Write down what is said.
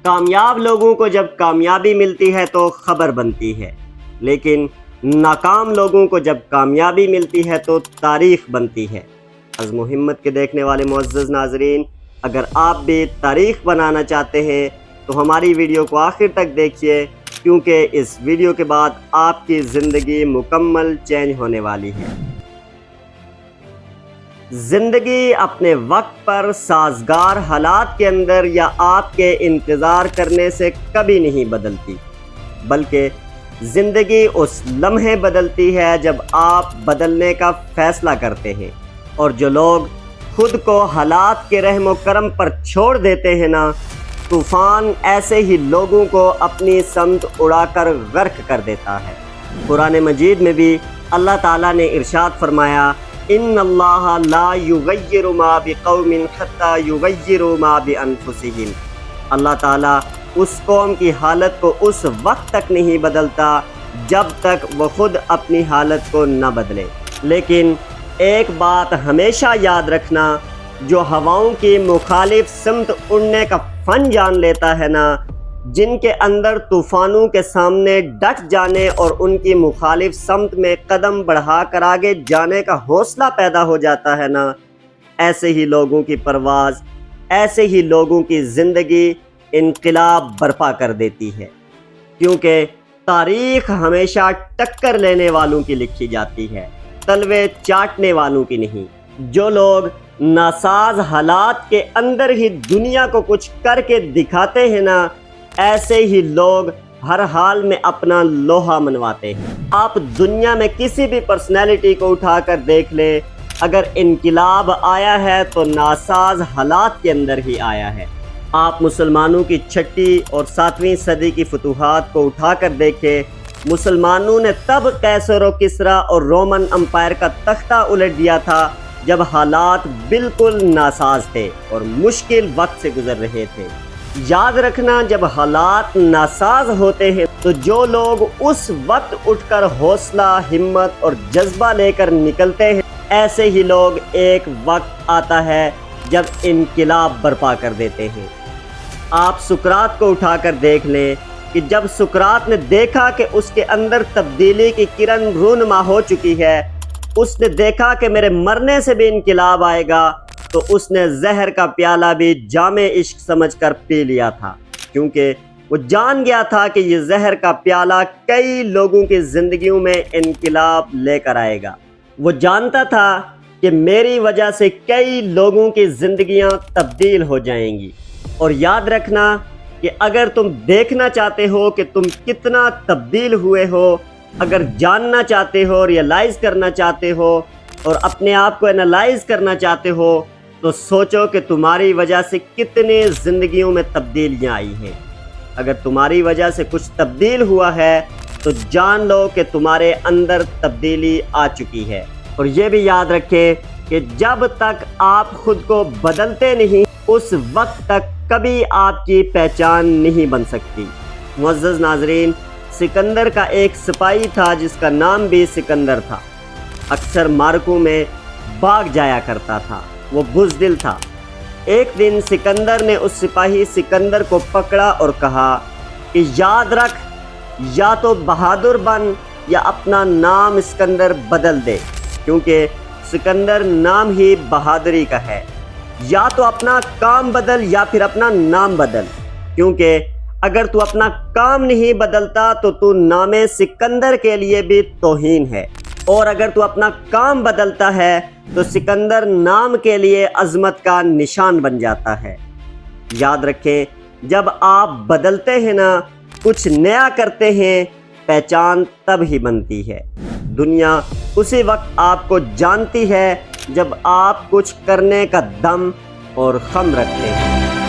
کامیاب لوگوں کو جب کامیابی ملتی ہے تو خبر بنتی ہے، لیکن ناکام لوگوں کو جب کامیابی ملتی ہے تو تاریخ بنتی ہے۔ عزم و ہمت کے دیکھنے والے معزز ناظرین، اگر آپ بھی تاریخ بنانا چاہتے ہیں تو ہماری ویڈیو کو آخر تک دیکھیے، کیونکہ اس ویڈیو کے بعد آپ کی زندگی مکمل چینج ہونے والی ہے۔ زندگی اپنے وقت پر سازگار حالات کے اندر یا آپ کے انتظار کرنے سے کبھی نہیں بدلتی، بلکہ زندگی اس لمحے بدلتی ہے جب آپ بدلنے کا فیصلہ کرتے ہیں۔ اور جو لوگ خود کو حالات کے رحم و کرم پر چھوڑ دیتے ہیں نا، طوفان ایسے ہی لوگوں کو اپنی سمت اڑا کر غرق کر دیتا ہے۔ قرآن مجید میں بھی اللہ تعالیٰ نے ارشاد فرمایا، ان اللہ لا یغیر ما بقوم حتی یغیروا ما بانفسہم۔ اللہ تعالیٰ اس قوم کی حالت کو اس وقت تک نہیں بدلتا جب تک وہ خود اپنی حالت کو نہ بدلے۔ لیکن ایک بات ہمیشہ یاد رکھنا، جو ہواؤں کی مخالف سمت اڑنے کا فن جان لیتا ہے نا، جن کے اندر طوفانوں کے سامنے ڈٹ جانے اور ان کی مخالف سمت میں قدم بڑھا کر آگے جانے کا حوصلہ پیدا ہو جاتا ہے نا، ایسے ہی لوگوں کی پرواز، ایسے ہی لوگوں کی زندگی انقلاب برپا کر دیتی ہے۔ کیونکہ تاریخ ہمیشہ ٹکر لینے والوں کی لکھی جاتی ہے، تلوے چاٹنے والوں کی نہیں۔ جو لوگ ناساز حالات کے اندر ہی دنیا کو کچھ کر کے دکھاتے ہیں نا، ایسے ہی لوگ ہر حال میں اپنا لوہا منواتے ہیں۔ آپ دنیا میں کسی بھی پرسنالٹی کو اٹھا کر دیکھ لیں، اگر انقلاب آیا ہے تو ناساز حالات کے اندر ہی آیا ہے۔ آپ مسلمانوں کی 6 اور 7ویں صدی کی فتوحات کو اٹھا کر دیکھیں، مسلمانوں نے تب قیصر و کسریٰ اور رومن امپائر کا تختہ الٹ دیا تھا جب حالات بالکل ناساز تھے اور مشکل وقت سے گزر رہے تھے۔ یاد رکھنا، جب حالات ناساز ہوتے ہیں تو جو لوگ اس وقت اٹھ کر حوصلہ، ہمت اور جذبہ لے کر نکلتے ہیں، ایسے ہی لوگ ایک وقت آتا ہے جب انقلاب برپا کر دیتے ہیں۔ آپ سقراط کو اٹھا کر دیکھ لیں کہ جب سقراط نے دیکھا کہ اس کے اندر تبدیلی کی کرن رونما ہو چکی ہے، اس نے دیکھا کہ میرے مرنے سے بھی انقلاب آئے گا، تو اس نے زہر کا پیالہ بھی جام عشق سمجھ کر پی لیا تھا، کیونکہ وہ جان گیا تھا کہ یہ زہر کا پیالہ کئی لوگوں کی زندگیوں میں انقلاب لے کر آئے گا۔ وہ جانتا تھا کہ میری وجہ سے کئی لوگوں کی زندگیاں تبدیل ہو جائیں گی۔ اور یاد رکھنا کہ اگر تم دیکھنا چاہتے ہو کہ تم کتنا تبدیل ہوئے ہو، اگر جاننا چاہتے ہو، ریئلائز کرنا چاہتے ہو اور اپنے آپ کو انالائز کرنا چاہتے ہو، تو سوچو کہ تمہاری وجہ سے کتنے زندگیوں میں تبدیلیاں آئی ہیں۔ اگر تمہاری وجہ سے کچھ تبدیل ہوا ہے تو جان لو کہ تمہارے اندر تبدیلی آ چکی ہے۔ اور یہ بھی یاد رکھیں کہ جب تک آپ خود کو بدلتے نہیں، اس وقت تک کبھی آپ کی پہچان نہیں بن سکتی۔ معزز ناظرین، سکندر کا ایک سپاہی تھا جس کا نام بھی سکندر تھا۔ اکثر مارکوں میں بھاگ جایا کرتا تھا، وہ بزدل تھا۔ ایک دن سکندر نے اس سپاہی سکندر کو پکڑا اور کہا کہ یاد رکھ، یا تو بہادر بن یا اپنا نام اسکندر بدل دے، کیونکہ سکندر نام ہی بہادری کا ہے۔ یا تو اپنا کام بدل یا پھر اپنا نام بدل، کیونکہ اگر تو اپنا کام نہیں بدلتا تو تو نام سکندر کے لیے بھی توہین ہے، اور اگر تو اپنا کام بدلتا ہے تو سکندر نام کے لیے عظمت کا نشان بن جاتا ہے۔ یاد رکھیں، جب آپ بدلتے ہیں نا، کچھ نیا کرتے ہیں، پہچان تب ہی بنتی ہے۔ دنیا اسی وقت آپ کو جانتی ہے جب آپ کچھ کرنے کا دم اور خم رکھتے ہیں۔